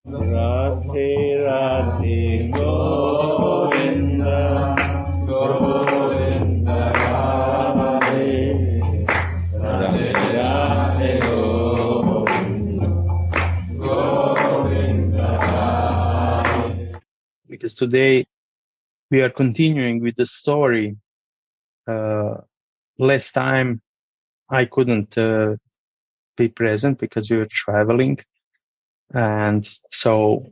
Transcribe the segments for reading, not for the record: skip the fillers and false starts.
Radhe Radhe Govinda Govinda Radhe Radhe Radhe Govinda Govinda Radhe. Because today we are continuing with the story. Last time I couldn't be present because we were traveling, and so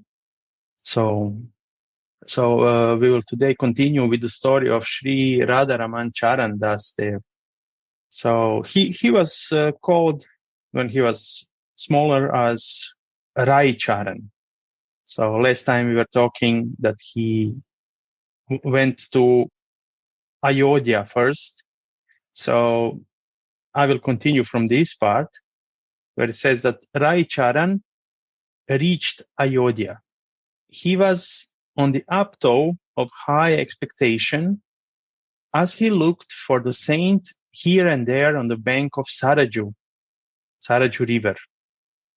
we will today continue with the story of Sri Radaramana Charan Das Dev. So he was called when he was smaller as Rai Charan. So last time we were talking that he went to Ayodhya first. So I will continue from this part where it says that Rai Charan reached Ayodhya. He was on the uptoe of high expectation as he looked for the saint here and there on the bank of Saraju River.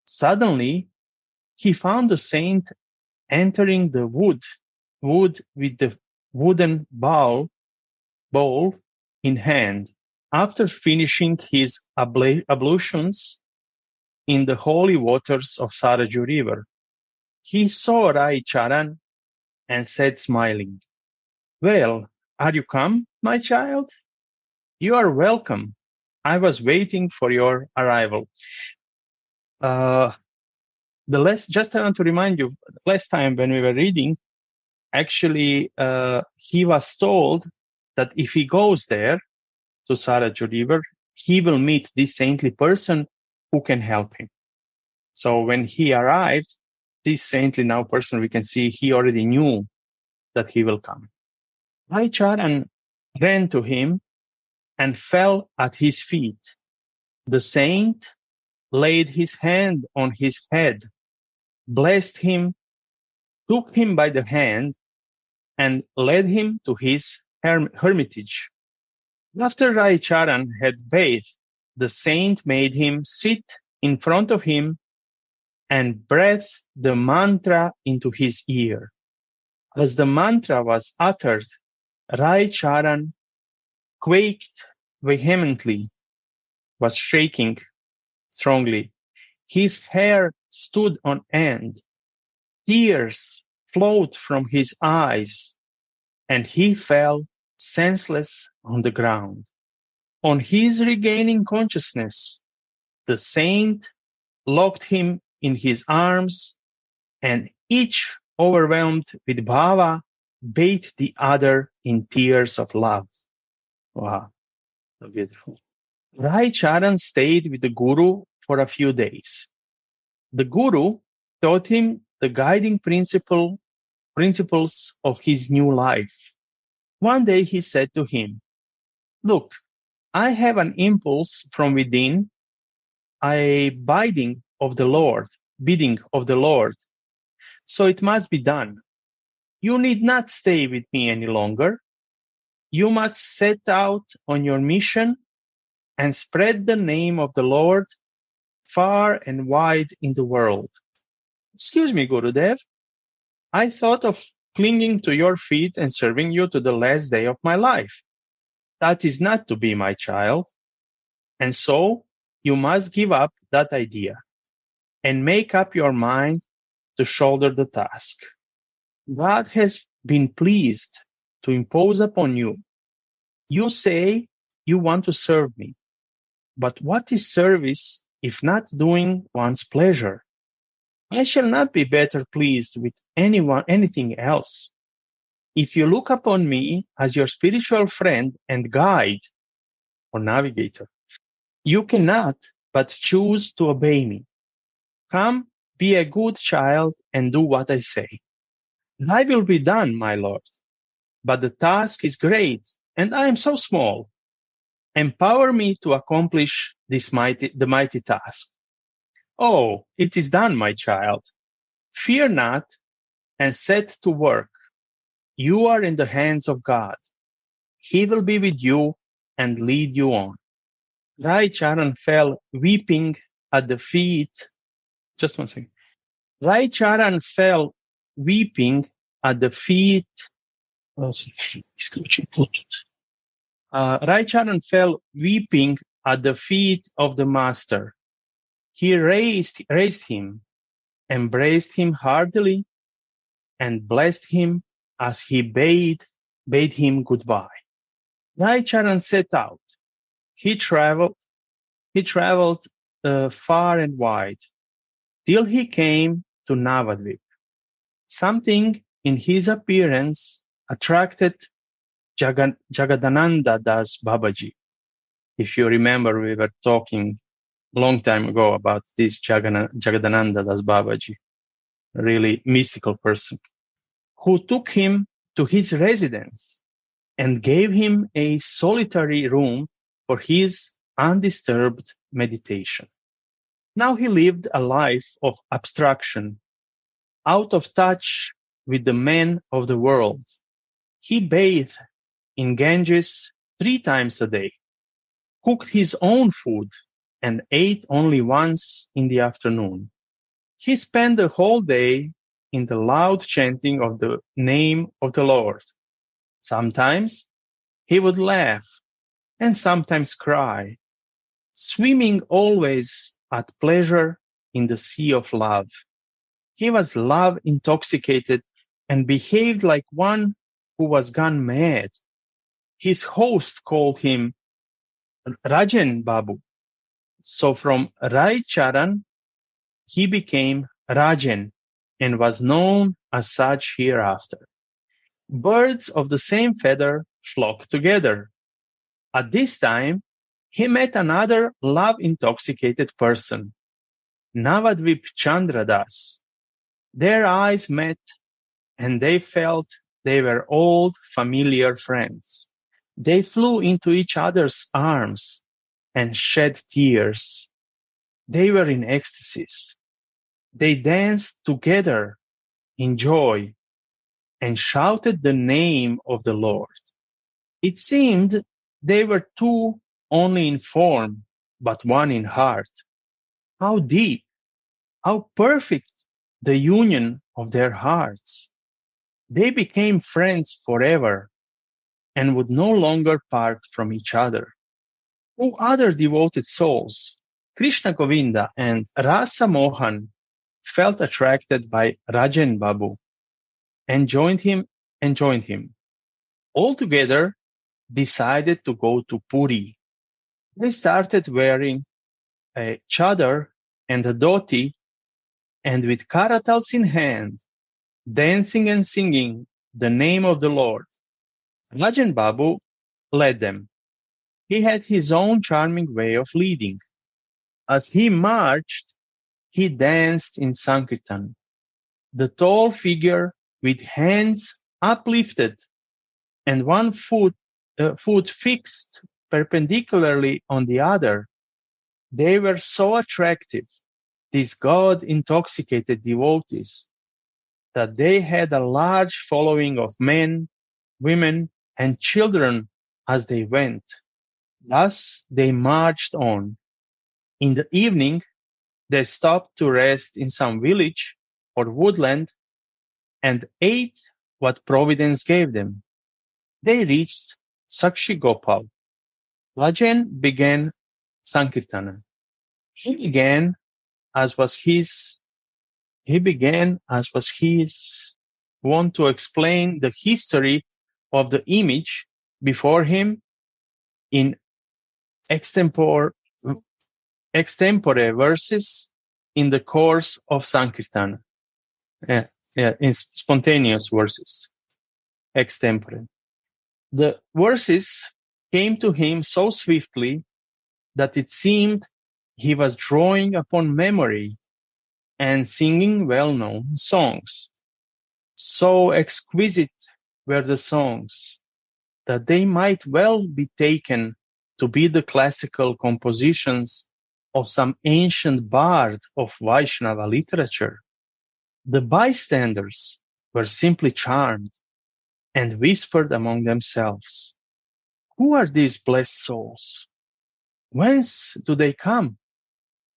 Suddenly, he found the saint entering the wood with the wooden bowl in hand. After finishing his ablutions in the holy waters of Saraju River, he saw Rai Charan and said, smiling, "Well, are you come, my child? You are welcome. I was waiting for your arrival." Just I want to remind you, last time when we were reading, actually, he was told that if he goes there to Saraju River, he will meet this saintly person who can help him. So when he arrived, this saintly now person, we can see he already knew that he will come. Rai Charan ran to him and fell at his feet. The saint laid his hand on his head, blessed him, took him by the hand, and led him to his hermitage. After Rai Charan had bathed, the saint made him sit in front of him and breathed the mantra into his ear. As the mantra was uttered, Rai Charan quaked vehemently, was shaking strongly. His hair stood on end. Tears flowed from his eyes, and he fell senseless on the ground. On his regaining consciousness, the saint locked him in his arms, and each, overwhelmed with bhava, bathed the other in tears of love. Wow, so beautiful. Rai Charan stayed with the Guru for a few days. The Guru taught him the guiding principles of his new life. One day he said to him, "Look, I have an impulse from within, a bidding of the Lord, so it must be done. You need not stay with me any longer. You must set out on your mission and spread the name of the Lord far and wide in the world." "Excuse me, Gurudev. I thought of clinging to your feet and serving you to the last day of my life. That is not to be, my child. And so you must give up that idea and make up your mind to shoulder the task. God has been pleased to impose upon you. You say you want to serve me. But what is service if not doing one's pleasure? I shall not be better pleased with anything else. If you look upon me as your spiritual friend and guide or navigator, you cannot but choose to obey me. Come, be a good child and do what I say. Thy will be done, my Lord. But the task is great, and I am so small. Empower me to accomplish the mighty task." "Oh, it is done, my child. Fear not and set to work. You are in the hands of God. He will be with you and lead you on." Rai Charan fell weeping at the feet. Just one second. Raicharan fell weeping at the feet. Raicharan fell weeping at the feet of the master. He raised him, embraced him heartily, and blessed him as he bade him goodbye. Raicharan set out. He traveled far and wide till he came to Navadvip. Something in his appearance attracted Jagadananda Das Babaji. If you remember, we were talking a long time ago about this Jagadananda Das Babaji, a really mystical person, who took him to his residence and gave him a solitary room for his undisturbed meditation. Now he lived a life of abstraction, out of touch with the men of the world. He bathed in Ganges 3 times a day, cooked his own food, and ate only once in the afternoon. He spent the whole day in the loud chanting of the name of the Lord. Sometimes he would laugh and sometimes cry, swimming always at pleasure in the sea of love. He was love intoxicated and behaved like one who was gone mad. His host called him Rajan Babu. So from Raicharan, he became Rajan and was known as such hereafter. Birds of the same feather flock together. At this time, he met another love-intoxicated person, Navadvip Chandra Das. Their eyes met, and they felt they were old, familiar friends. They flew into each other's arms and shed tears. They were in ecstasies. They danced together in joy and shouted the name of the Lord. It seemed they were two only in form, but one in heart. How deep, how perfect the union of their hearts. They became friends forever and would no longer part from each other. Two other devoted souls, Krishna Govinda and Rasa Mohan, felt attracted by Rajan Babu and joined him. All together decided to go to Puri. They started wearing a chadar and a dhoti, and with karatals in hand, dancing and singing the name of the Lord. Rajan Babu led them. He had his own charming way of leading. As he marched, he danced in Sankirtan. The tall figure with hands uplifted and one foot fixed perpendicularly on the other. They were so attractive, these God-intoxicated devotees, that they had a large following of men, women, and children as they went. Thus they marched on. In the evening, they stopped to rest in some village or woodland and ate what Providence gave them. They reached Sakshi Gopal. Rajan began Sankirtana. He began as was his wont to explain the history of the image before him in extempore verses in the course of Sankirtana. In spontaneous verses, extempore. The verses came to him so swiftly that it seemed he was drawing upon memory and singing well-known songs. So exquisite were the songs that they might well be taken to be the classical compositions of some ancient bard of Vaishnava literature. The bystanders were simply charmed and whispered among themselves, "Who are these blessed souls? Whence do they come?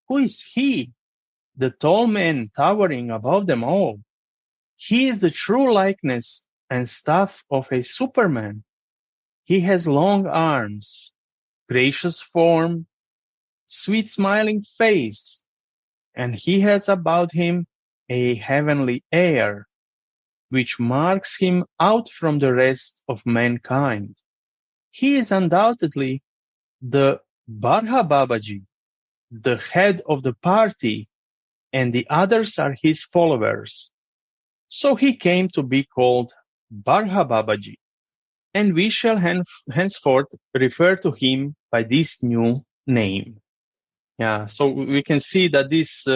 Who is he the tall man towering above them all. He is the true likeness and stuff of a Superman. He has long arms, gracious form, sweet smiling face, and he has about him a heavenly air, which marks him out from the rest of mankind. He is undoubtedly the Barha Babaji, the head of the party, and the others are his followers. So he came to be called Barha Babaji, and we shall henceforth refer to him by this new name. Yeah, so we can see that this,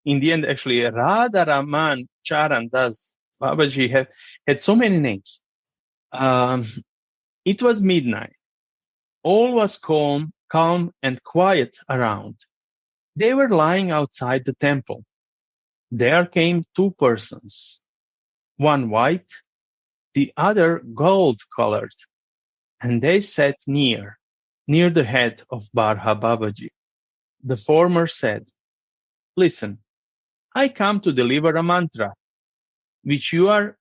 in the end, actually, Radaraman, Charan, Das, Babaji had so many names. It was midnight. All was calm and quiet around. They were lying outside the temple. There came two persons, one white, the other gold-colored, and they sat near the head of Barha Babaji. The former said, "Listen, I come to deliver a mantra, which you are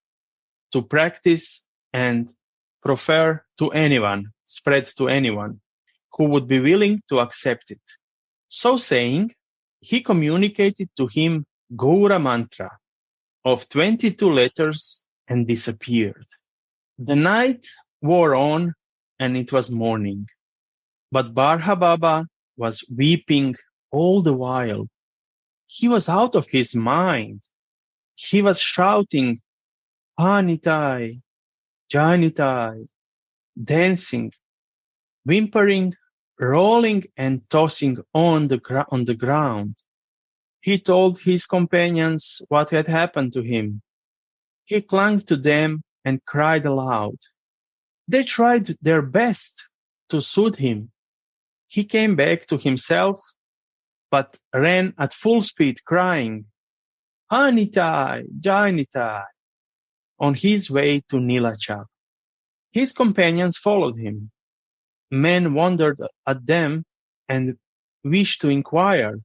to practice and proffer to anyone, spread to anyone, who would be willing to accept it." So saying, he communicated to him Gaura mantra of 22 letters and disappeared. The night wore on and it was morning, but Barha Baba was weeping all the while. He was out of his mind. He was shouting, "Panitai, Janitai," dancing, whimpering, rolling and tossing on the ground. He told his companions what had happened to him. He clung to them and cried aloud. They tried their best to soothe him. He came back to himself, but ran at full speed, crying, "Anitai, Janitai," on his way to Nilachal. His companions followed him. Men wondered at them and wished to inquire,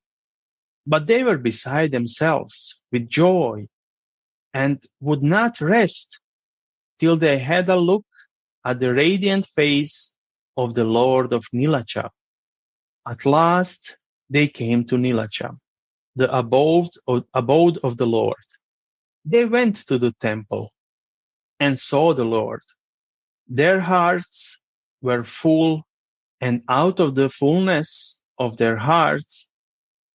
but they were beside themselves with joy and would not rest till they had a look at the radiant face of the Lord of Nilachal. At last they came to Nilachal, the abode of the Lord. They went to the temple and saw the Lord. Their hearts were full, and out of the fullness of their hearts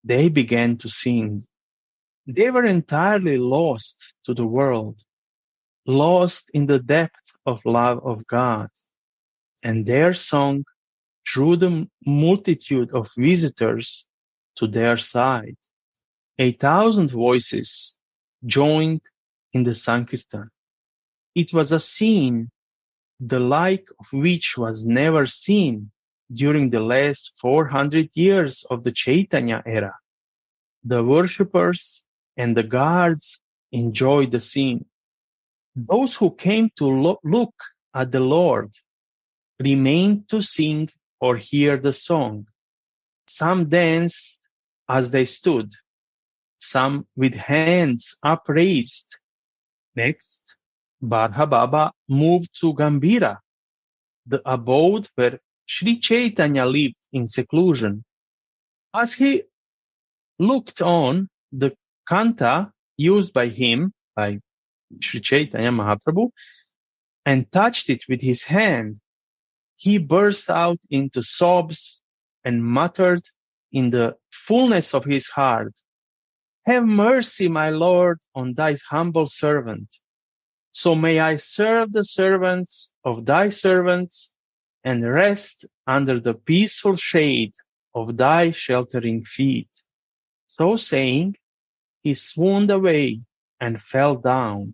they began to sing. They were entirely lost to the world, lost in the depth of love of God, and their song drew the multitude of visitors to their side. 1,000 voices joined in the Sankirtan. It was a scene the like of which was never seen during the last 400 years of the Chaitanya era. The worshippers and the guards enjoyed the scene. Those who came to look at the Lord remained to sing or hear the song. Some danced as they stood, some with hands upraised. Next, Barha Baba moved to Gambhira, the abode where Sri Chaitanya lived in seclusion. As he looked on the kanta used by him, by Sri Chaitanya Mahaprabhu, and touched it with his hand, he burst out into sobs and muttered in the fullness of his heart, "Have mercy, my Lord, on thy humble servant. So may I serve the servants of thy servants and rest under the peaceful shade of thy sheltering feet." So saying, he swooned away and fell down.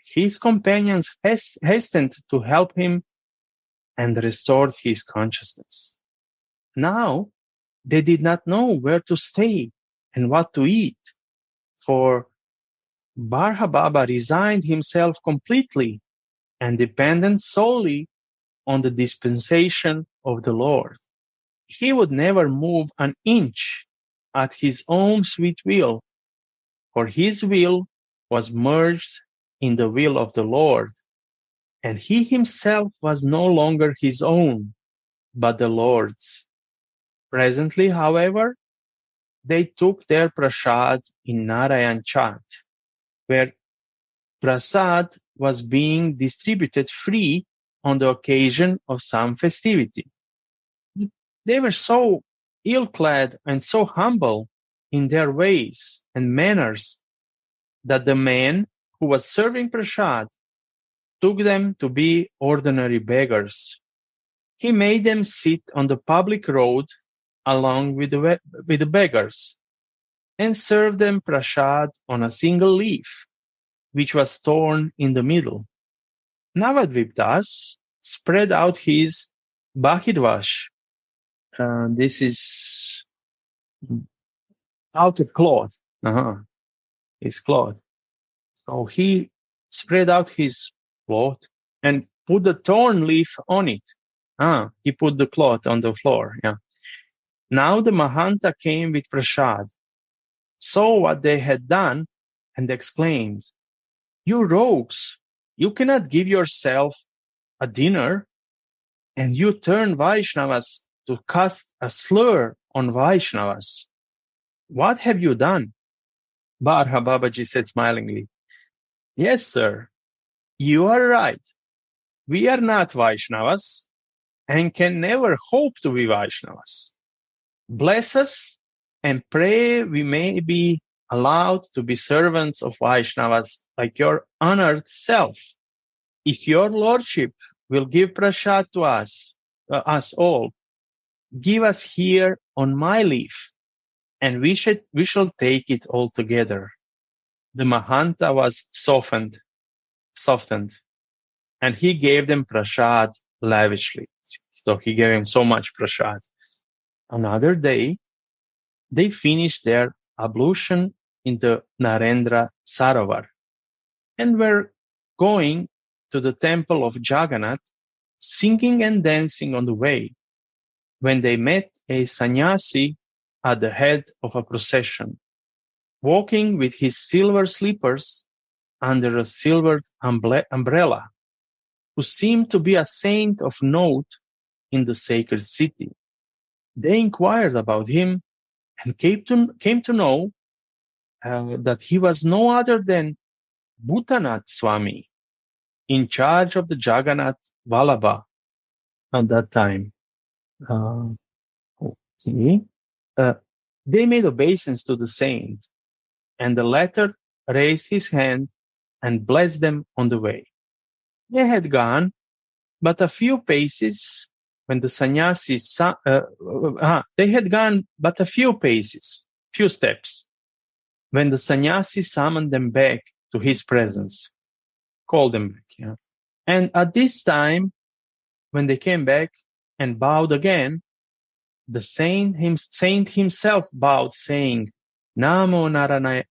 His companions hastened to help him and restored his consciousness. Now, they did not know where to stay and what to eat, for Barha Baba resigned himself completely and depended solely on the dispensation of the Lord. He would never move an inch at his own sweet will, for his will was merged in the will of the Lord, and he himself was no longer his own, but the Lord's. Presently, however, they took their prasad in Narayan Chat, where prasad was being distributed free on the occasion of some festivity. They were so ill-clad and so humble in their ways and manners that the man who was serving prasad took them to be ordinary beggars. He made them sit on the public road along with the beggars and served them prasad on a single leaf, which was torn in the middle. Navadvip Das spread out his bahidvash. This is outer cloth. His cloth. So he spread out his cloth and put the torn leaf on it. He put the cloth on the floor. Yeah. Now the Mahanta came with prasad, saw what they had done, and exclaimed, "You rogues, you cannot give yourself a dinner, and you turn Vaishnavas to cast a slur on Vaishnavas. What have you done?" Barha Babaji said smilingly, "Yes, sir, you are right. We are not Vaishnavas and can never hope to be Vaishnavas. Bless us and pray we may be allowed to be servants of Vaishnavas like your honored self. If your lordship will give prasad to us all, give us here on my leaf, and we shall take it all together." The Mahanta was softened, and he gave them prasad lavishly. So he gave him so much prasad. Another day, they finished their ablution in the Narendra Sarovar and were going to the temple of Jagannath, singing and dancing on the way, when they met a sannyasi at the head of a procession, walking with his silver slippers under a silver umbrella, who seemed to be a saint of note in the sacred city. They inquired about him and came to know that he was no other than Bhutanath Swami, in charge of the Jagannath Vallabha at that time. They made obeisance to the saint, and the latter raised his hand and blessed them on the way. They had gone but a few paces when the sannyasi few steps, when the sannyasi summoned them back to his presence, called them back. Yeah. And at this time, when they came back and bowed again, the saint himself bowed, saying, "Namo Narayana,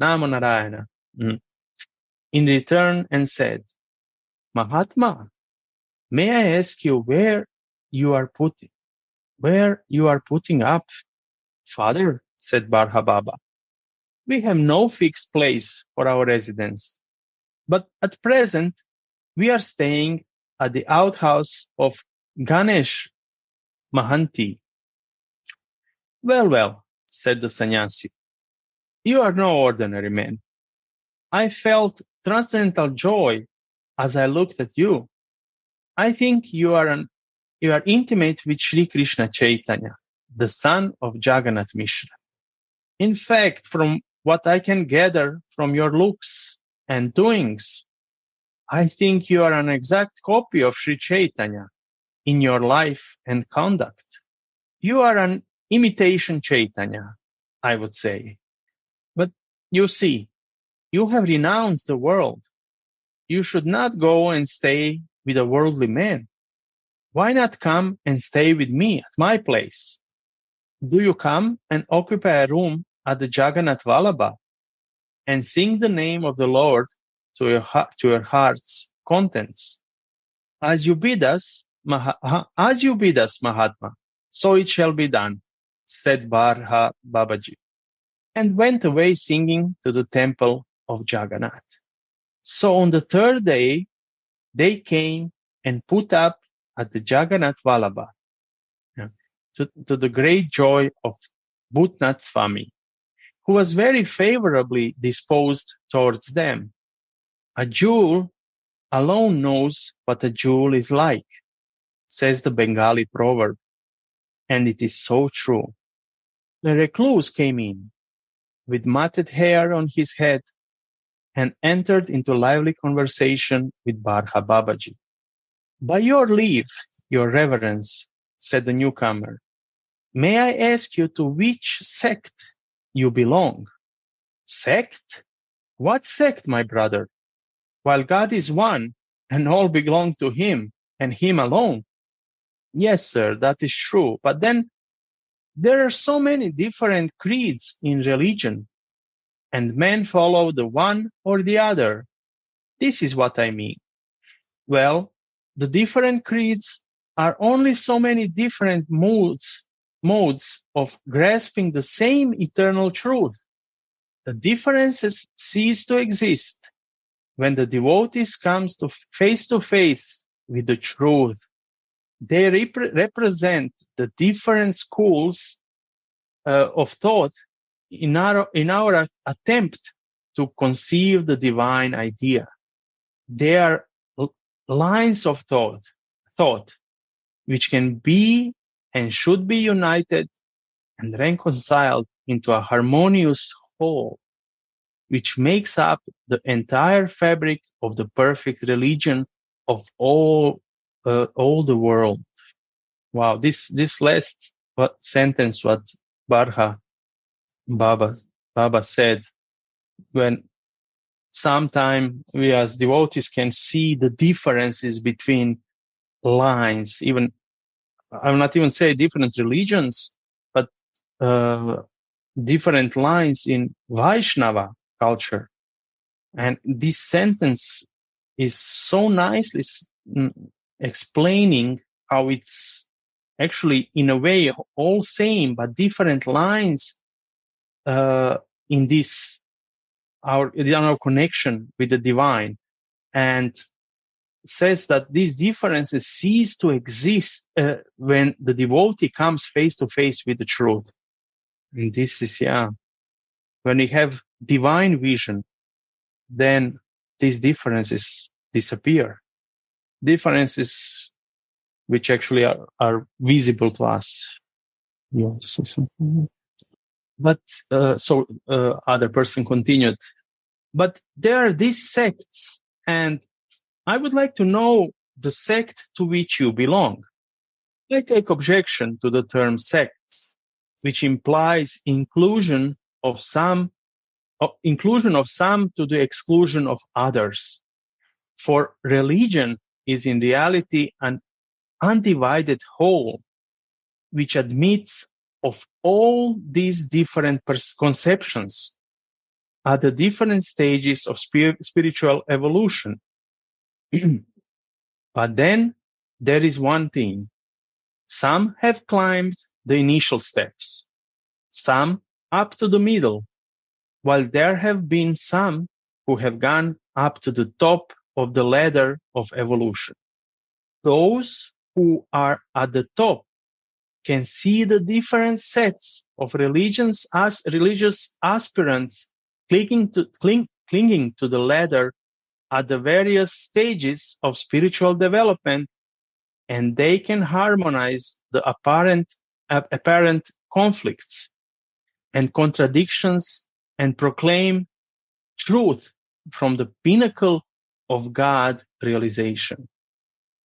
Namo Narayana," in return, and said, "Mahatma, may I ask you where you are putting up?" "Father," said Barha Baba, "we have no fixed place for our residence, but at present we are staying at the outhouse of Ganesh Mahanti." Well, said the sannyasi, "you are no ordinary man. I felt transcendental joy as I looked at you. I think you are intimate with Sri Krishna Chaitanya, the son of Jagannath Mishra. In fact, from what I can gather from your looks and doings, I think you are an exact copy of Sri Chaitanya in your life and conduct. You are an imitation Chaitanya, I would say. But you see, you have renounced the world. You should not go and stay with a worldly man. Why not come and stay with me at my place? Do you come and occupy a room at the Jagannath Vallabha and sing the name of the Lord to your heart's contents? As you bid us, Mahatma, so it shall be done," said Barha Babaji. and went away singing to the temple of Jagannath. So on the third day, they came and put up at the Jagannath Vallabha, to the great joy of Bhutnath's family, who was very favorably disposed towards them. A jewel alone knows what a jewel is like, says the Bengali proverb, and it is so true. The recluse came in, with matted hair on his head, and entered into lively conversation with Barha Babaji. By your leave, your reverence, said the newcomer, may I ask you to which sect you belong? Sect? What sect, my brother? While God is one, and all belong to him, and him alone. Yes, sir, that is true. But then there are so many different creeds in religion, and men follow the one or the other. This is what I mean. Well, the different creeds are only so many different modes of grasping the same eternal truth. The differences cease to exist when the devotees comes to face with the truth. They represent the different schools of thought in our attempt to conceive the divine idea. They are lines of thought which can be and should be united and reconciled into a harmonious whole, which makes up the entire fabric of the perfect religion of all the world. Wow, this last sentence, what Barha Baba said, when sometime we as devotees can see the differences between lines, even I will not even say different religions, but different lines in Vaishnava culture. And this sentence is so nicely explaining how it's actually, in a way, all same, but different lines in this, our connection with the divine. And says that these differences cease to exist when the devotee comes face to face with the truth. And this is, when we have divine vision, then these differences disappear. Differences which actually are visible to us. You want to say something? But, other person continued. But there are these sects, and I would like to know the sect to which you belong. I take objection to the term sect, which implies inclusion of some to the exclusion of others. For religion is in reality an undivided whole, which admits of all these different conceptions at the different stages of spiritual evolution. But then there is one thing. Some have climbed the initial steps, some up to the middle, while there have been some who have gone up to the top of the ladder of evolution. Those who are at the top can see the different sets of religious aspirants clinging to the ladder at the various stages of spiritual development, and they can harmonize the apparent conflicts and contradictions and proclaim truth from the pinnacle of God realization.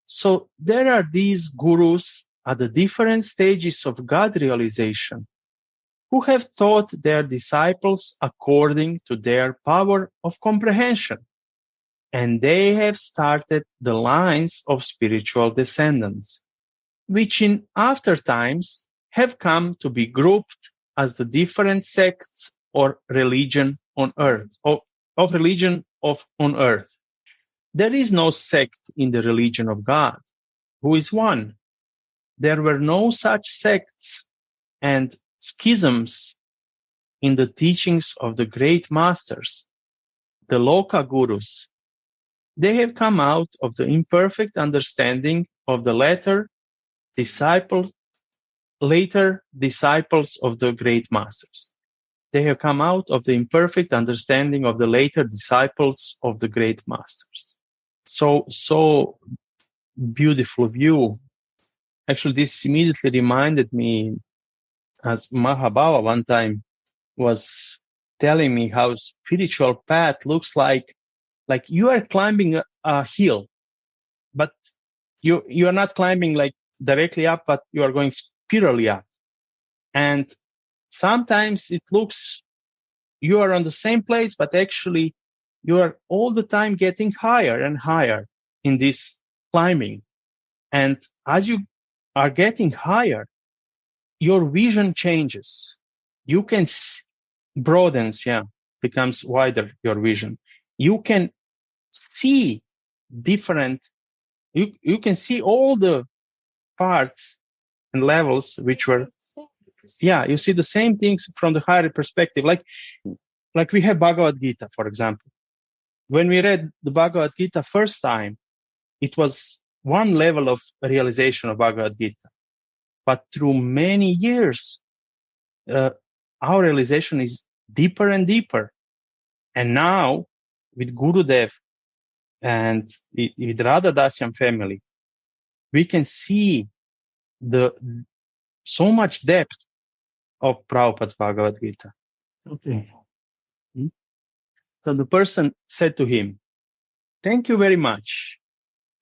So there are these gurus at the different stages of God realization who have taught their disciples according to their power of comprehension, and they have started the lines of spiritual descendants, which in after times have come to be grouped as the different sects or religion on earth, of religion on earth. There is no sect in the religion of God, who is one. There were no such sects and schisms in the teachings of the great masters, the Loka gurus. They have come out of the imperfect understanding of the later disciples of the great masters. They have come out of the imperfect understanding of the later disciples of the great masters. So beautiful view. Actually, this immediately reminded me, as Mahabhava one time was telling me how spiritual path looks like you are climbing a hill, but you are not climbing like directly up, but you are going spirally up. And sometimes it looks you are on the same place, but actually you are all the time getting higher and higher in this climbing. And as you are getting higher, your vision changes. You can broadens, becomes wider, your vision. You can see different, you can see all the parts and levels which were, you see the same things from the higher perspective. Like we have Bhagavad Gita, for example. When we read the Bhagavad Gita first time, it was one level of realization of Bhagavad Gita. But through many years, our realization is deeper and deeper. And now, with Gurudev and with Radha Dasyam family, we can see so much depth of Prabhupada's Bhagavad Gita. Okay. So the person said to him, "Thank you very much.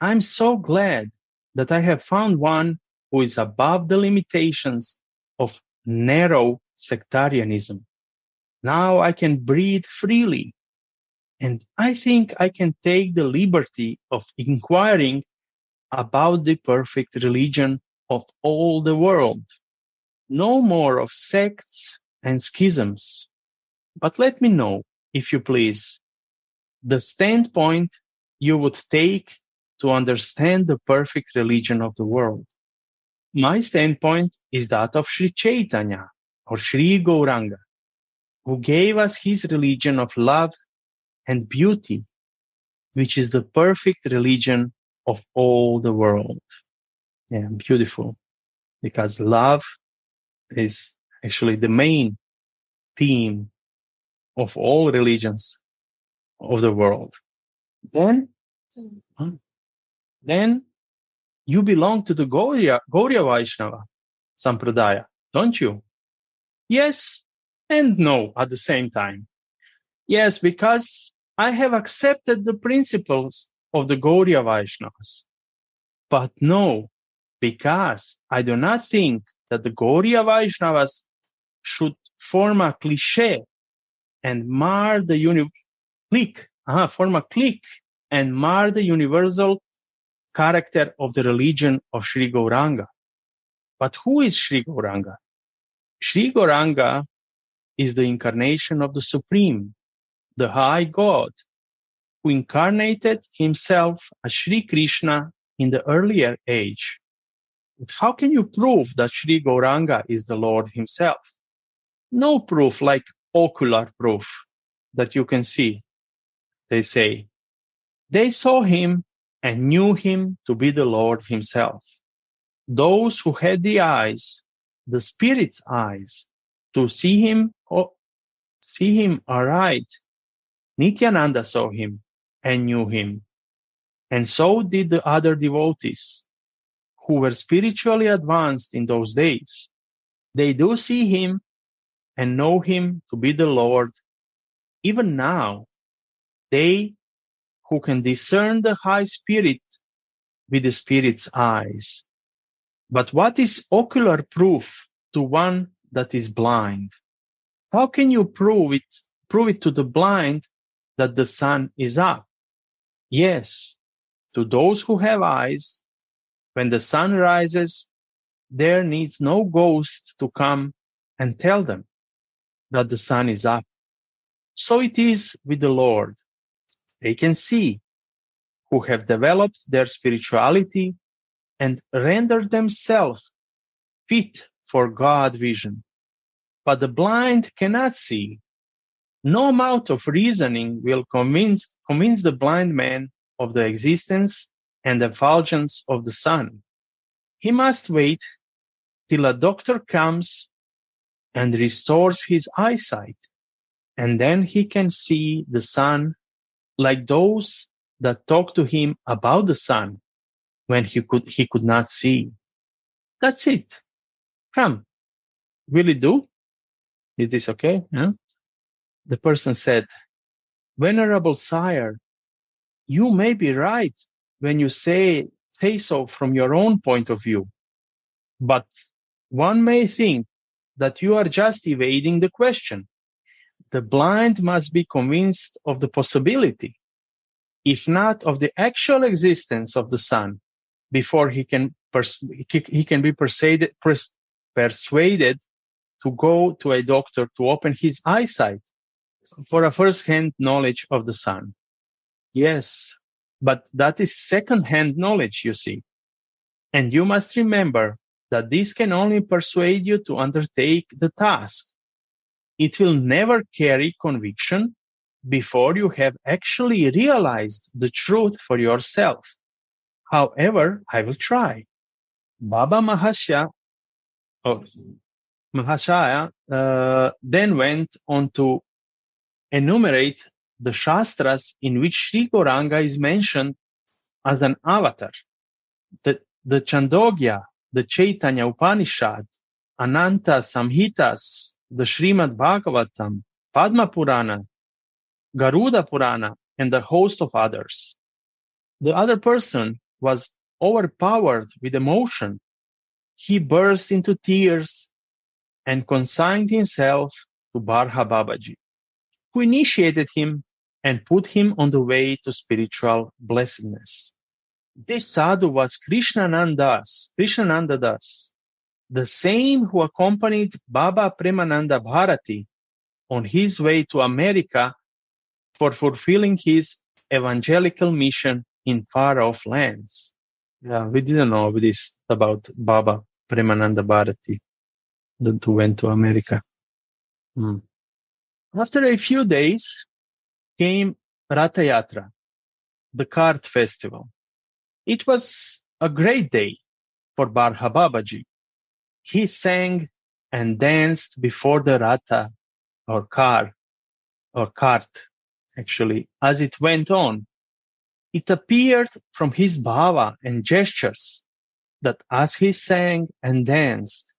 I'm so glad that I have found one who is above the limitations of narrow sectarianism. Now I can breathe freely, and I think I can take the liberty of inquiring about the perfect religion of all the world. No more of sects and schisms. But let me know, if you please, the standpoint you would take to understand the perfect religion of the world. My standpoint is that of Sri Chaitanya, or Sri Gauranga, who gave us his religion of love and beauty, which is the perfect religion of all the world." Yeah, beautiful. Because love is actually the main theme of all religions of the world. Then you belong to the Gauriya Vaishnava Sampradaya, don't you? Yes and no at the same time. Yes, because I have accepted the principles of the Gauriya Vaishnavas. But no, because I do not think that the Gauriya Vaishnavas should form a cliché and mar the and mar the universal character of the religion of Sri Gauranga. But who is Sri Gauranga? Sri Gauranga is the incarnation of the Supreme, the High God, who incarnated himself as Sri Krishna in the earlier age. But how can you prove that Sri Gauranga is the Lord himself? No proof like ocular proof that you can see, they say. They saw him and knew him to be the Lord himself. Those who had the eyes, the spirit's eyes, to see him aright, Nityananda saw him and knew him. And so did the other devotees who were spiritually advanced in those days. They do see him and know him to be the Lord. Even now, they who can discern the high spirit with the spirit's eyes. But what is ocular proof to one that is blind? How can you prove it to the blind that the sun is up? Yes, to those who have eyes, when the sun rises, there needs no ghost to come and tell them that the sun is up. So it is with the Lord. They can see, who have developed their spirituality and rendered themselves fit for God vision. but the blind cannot see. No amount of reasoning will convince the blind man of the existence and effulgence of the sun. He must wait till a doctor comes and restores his eyesight, and then he can see the sun like those that talk to him about the sun when he could not see. That's it. Come, will it do? Is this okay? Yeah? The person said, Venerable sire, you may be right when you say so from your own point of view, but one may think that you are just evading the question. The blind must be convinced of the possibility, if not of the actual existence of the sun, before he can be persuaded to go to a doctor to open his eyesight for a first-hand knowledge of the sun. Yes, but that is second-hand knowledge, you see. And you must remember that this can only persuade you to undertake the task. It will never carry conviction before you have actually realized the truth for yourself. However, I will try. Baba Mahashaya then went on to enumerate the Shastras in which Sri Gauranga is mentioned as an avatar. The Chandogya, the Chaitanya Upanishad, Ananta Samhitas, the Srimad Bhagavatam, Padma Purana, Garuda Purana, and a host of others. The other person was overpowered with emotion. He burst into tears and consigned himself to Barha Babaji, who initiated him and put him on the way to spiritual blessedness. This sadhu was Krishnananda Das, the same who accompanied Baba Premananda Bharati on his way to America for fulfilling his evangelical mission in far-off lands. Yeah, we didn't know this about Baba Premananda Bharati, that who went to America. After a few days came Ratha Yatra, the cart festival. It was a great day for Barha Babaji. He sang and danced before the Ratha or cart, actually, as it went on. It appeared from his bhava and gestures that as he sang and danced,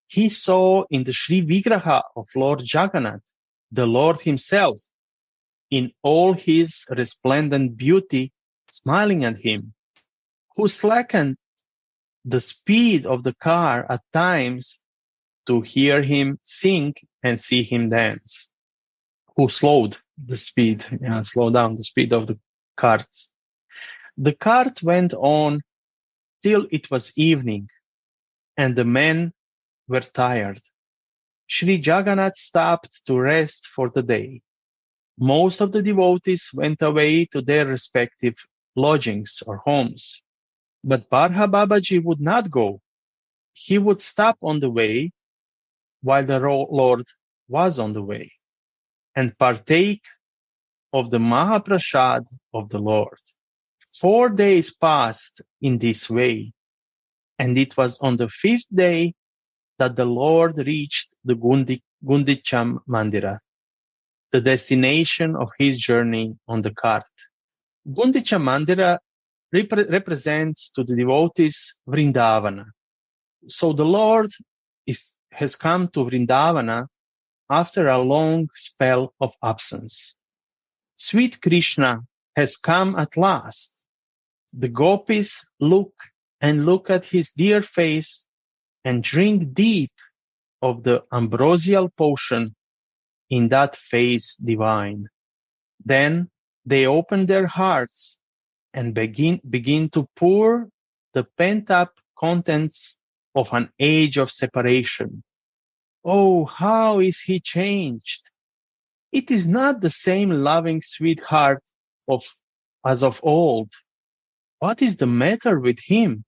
he saw in the Sri Vigraha of Lord Jagannath, the Lord himself, in all his resplendent beauty, smiling at him, who slackened the speed of the car at times to hear him sing and see him dance, who slowed down the speed of the carts. The cart went on till it was evening, and the men were tired. Sri Jagannath stopped to rest for the day. Most of the devotees went away to their respective lodgings or homes. But Barha Babaji would not go. He would stop on the way while the Lord was on the way and partake of the Mahaprasad of the Lord. 4 days passed in this way, and it was on the 5th day that the Lord reached the Gundicha Mandira, the destination of his journey on the cart. Gundicha Mandira represents to the devotees Vrindavana. So the Lord has come to Vrindavana after a long spell of absence. Sweet Krishna has come at last. The gopis look at his dear face and drink deep of the ambrosial potion in that face divine. Then they open their hearts and begin to pour the pent-up contents of an age of separation. Oh, how is he changed! It is not the same loving sweetheart as of old. What is the matter with him?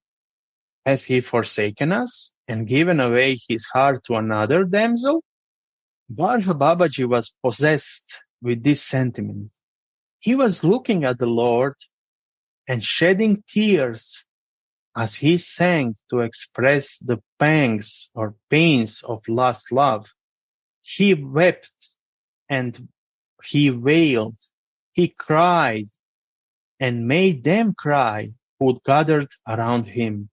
Has he forsaken us and given away his heart to another damsel? Barha Babaji was possessed with this sentiment. He was looking at the Lord and shedding tears as he sang to express the pangs or pains of lost love. He wept and he wailed. He cried and made them cry who gathered around him.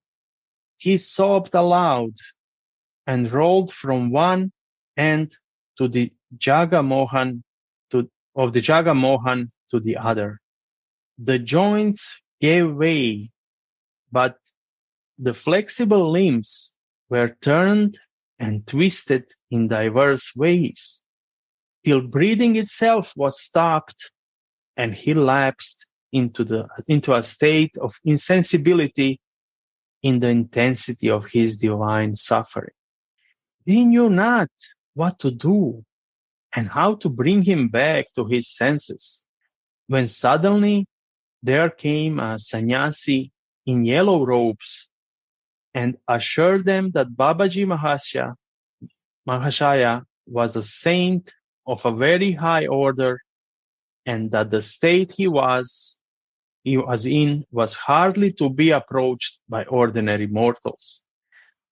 He sobbed aloud and rolled from one end to the Jagamohan of the Jagamohan to the other. The joints gave way, but the flexible limbs were turned and twisted in diverse ways, till breathing itself was stopped, and he lapsed into a state of insensibility in the intensity of his divine suffering. He knew not what to do and how to bring him back to his senses, when suddenly there came a sannyasi in yellow robes and assured them that Babaji Mahashaya was a saint of a very high order, and that the state he was in was hardly to be approached by ordinary mortals,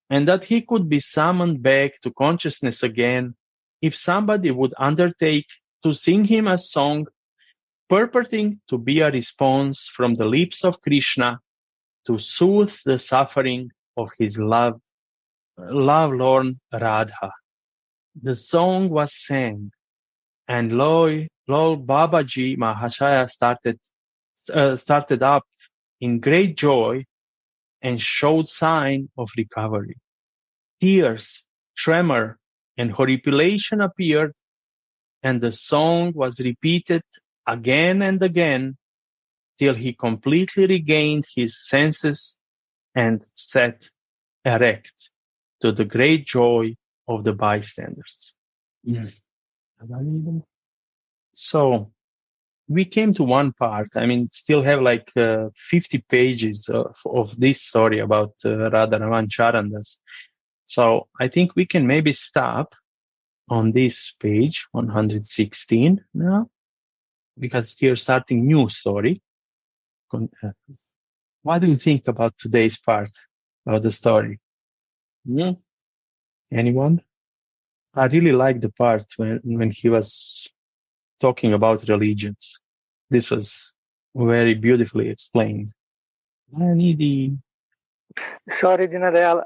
and that he could be summoned back to consciousness again if somebody would undertake to sing him a song purporting to be a response from the lips of Krishna to soothe the suffering of his love-lorn Radha. The song was sang, and Lord Babaji Mahashaya started up in great joy and showed sign of recovery. Tears, tremor, and horripilation appeared, and the song was repeated again and again till he completely regained his senses and sat erect to the great joy of the bystanders. So we came to one part. I mean, still have like 50 pages of this story about Radharaman Charandas. So I think we can maybe stop on this page 116 now, because here starting new story. What do you think about today's part of the story? Anyone? I really like the part when he was talking about religions. This was very beautifully explained. Sorry, Dinadayal,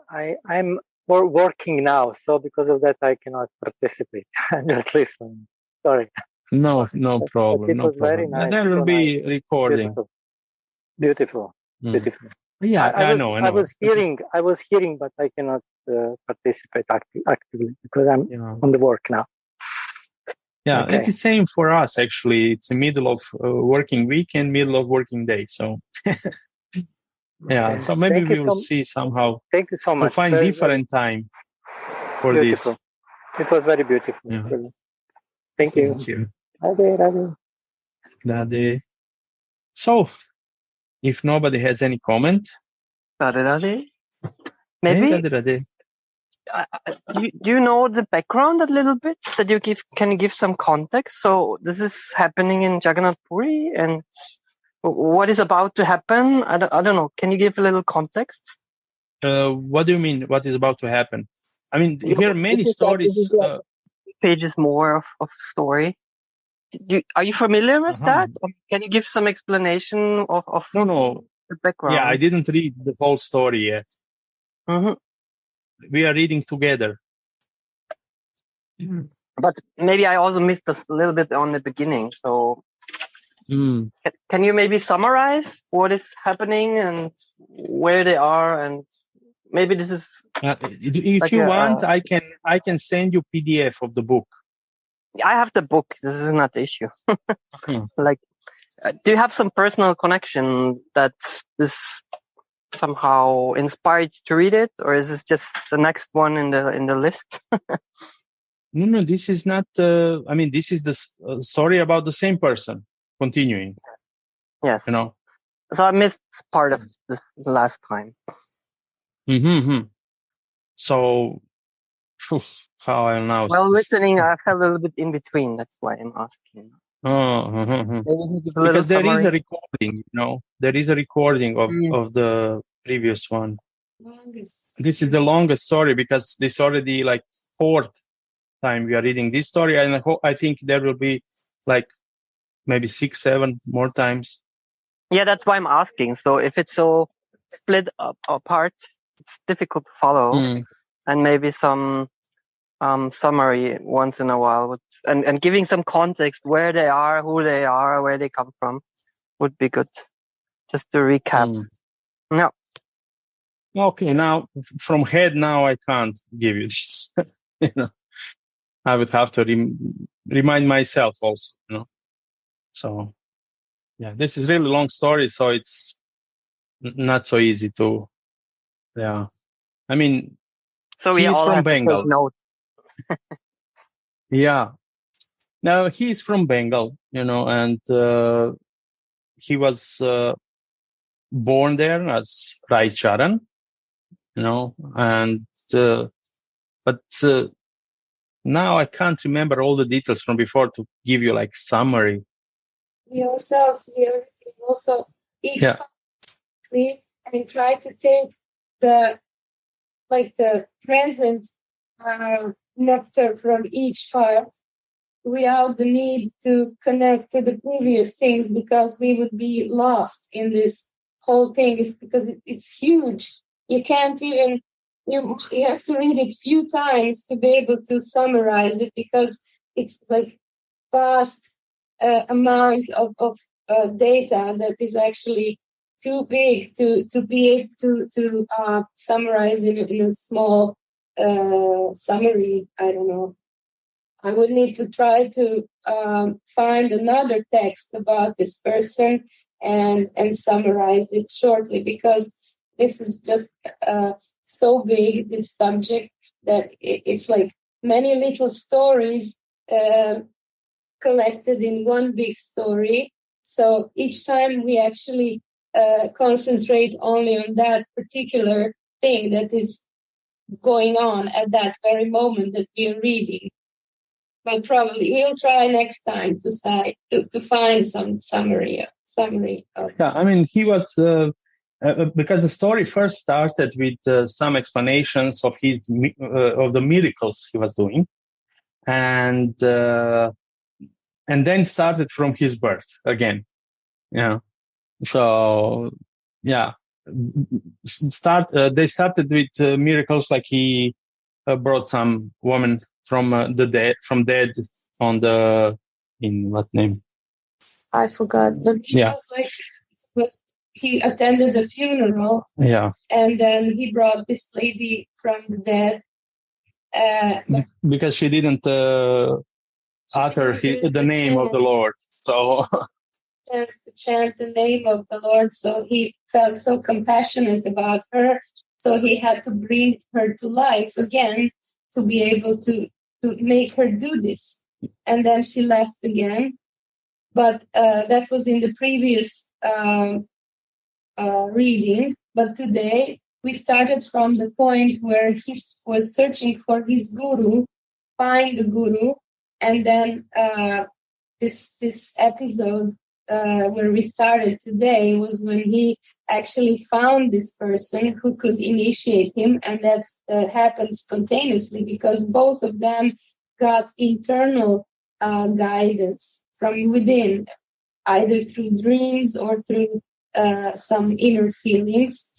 I'm working now, so because of that I cannot participate. I'm just listening. Sorry. No problem. It was very nice. There will be recording. Beautiful. Yeah, I know. I was hearing, but I cannot participate actively because I'm on the work now. Yeah, okay. It's the same for us, actually. It's the middle of working week and middle of working day. So, yeah, so maybe we will see somehow. Thank you so much. To find different time for this. It was very beautiful. Yeah. Thank you. Radhe. So, if nobody has any comment. Radhe. Maybe. Hey, Radhe. Do you know the background a little bit that can you give some context? So this is happening in Jagannath Puri, and what is about to happen? I don't know. Can you give a little context? What do you mean? What is about to happen? I mean, here are many stories. Pages more of story. Are you familiar with that? Or can you give some explanation of No. The background? Yeah, I didn't read the whole story yet. Mm-hmm. We are reading together. But maybe I also missed a little bit on the beginning. So can you maybe summarize what is happening and where they are? And maybe this is... if like you want, I can send you PDF of the book. I have the book. This is not the issue. Like, do you have some personal connection that this somehow inspired you to read it, or is this just the next one in the list? No, this is not. This is the story about the same person continuing. Yes. So I missed part of this last time. So How I know. Well, listening, I felt a little bit in between. That's why I'm asking. Because there is a recording, there is a recording of the previous one. This is the longest story because this already like fourth time we are reading this story, and I think there will be like maybe 6, 7 more times. Yeah, that's why I'm asking. So if it's so split up apart, it's difficult to follow, and maybe some summary once in a while, and giving some context where they are, who they are, where they come from, would be good. Just to recap. No. Okay, now from head, now I can't give you this. I would have to remind myself also. So yeah, this is really long story, so it's not so easy to. Yeah, I mean, so he's from Bengal. Note. Yeah, now he's from Bengal, and he was born there as Raicharan, and but now I can't remember all the details from before to give you like summary. We ourselves, also each sleep and try to take the present nectar from each part without the need to connect to the previous things, because we would be lost in this whole thing. It's because it's huge. You can't even, you have to read it few times to be able to summarize it, because it's like vast amount of data that is actually too big to be able to summarize in a small summary. I don't know. I would need to try to find another text about this person and summarize it shortly, because this is just so big, this subject, that it's like many little stories collected in one big story. So each time we actually concentrate only on that particular thing that is going on at that very moment that we are reading. But probably we'll try next time to find some summary of. Yeah, I mean, he was because the story first started with some explanations of of the miracles he was doing, and then started from his birth again. Yeah, so yeah, they started with miracles like he brought some woman from dead on in what name? I forgot, but he attended a funeral. Yeah, and then he brought this lady from the dead. Because she didn't utter the name of the Lord, so. Chance to chant the name of the Lord, so he felt so compassionate about her, so he had to bring her to life again to be able to make her do this. And then she left again, but that was in the previous reading. But today we started from the point where he was searching for his guru, find the guru, and then this episode where we started today was when he actually found this person who could initiate him, and that happened spontaneously because both of them got internal guidance from within, either through dreams or through some inner feelings,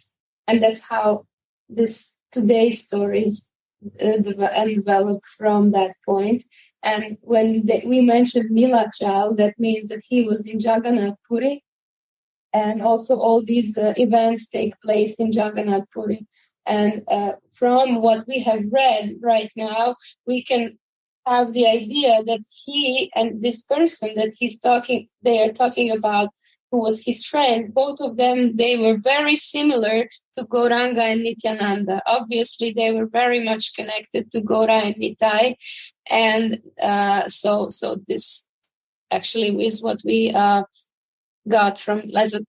and that's how this today's stories develop from that point. And when we mentioned Nilachal, that means that he was in Jagannath Puri, and also all these events take place in Jagannath Puri. And from what we have read right now, we can have the idea that he and this person that they are talking about, who was his friend, both of them, they were very similar to Gauranga and Nityananda. Obviously, they were very much connected to Gaura and Nitai. And so this actually is what we got from, as a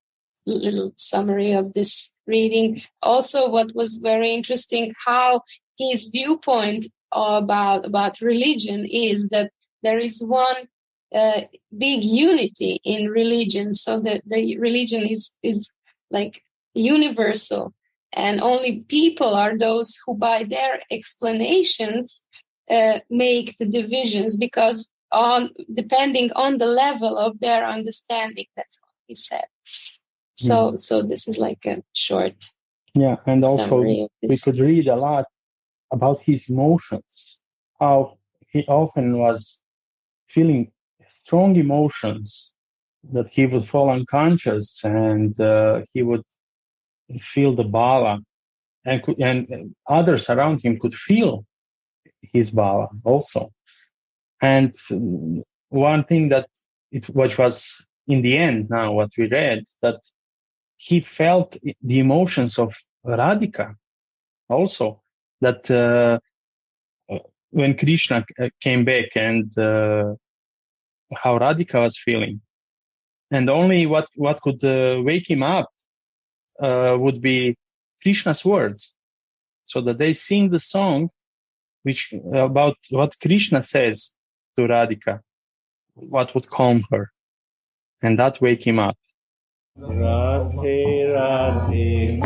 little summary of this reading. Also, what was very interesting, how his viewpoint about religion is that there is one big unity in religion, so that the religion is like universal, and only people are those who by their explanations make the divisions, because depending on the level of their understanding. That's what he said. So this is like a short and also we could read a lot about his emotions, how he often was feeling strong emotions, that he would fall unconscious and he would feel the bala, and others around him could feel his bala also. And one thing which was in the end now what we read, that he felt the emotions of Radhika also, that when Krishna came back, and how Radhika was feeling. And only what could wake him up would be Krishna's words, so that they sing the song which about what Krishna says to Radhika, what would calm her, and that wake him up. Radhe Radhe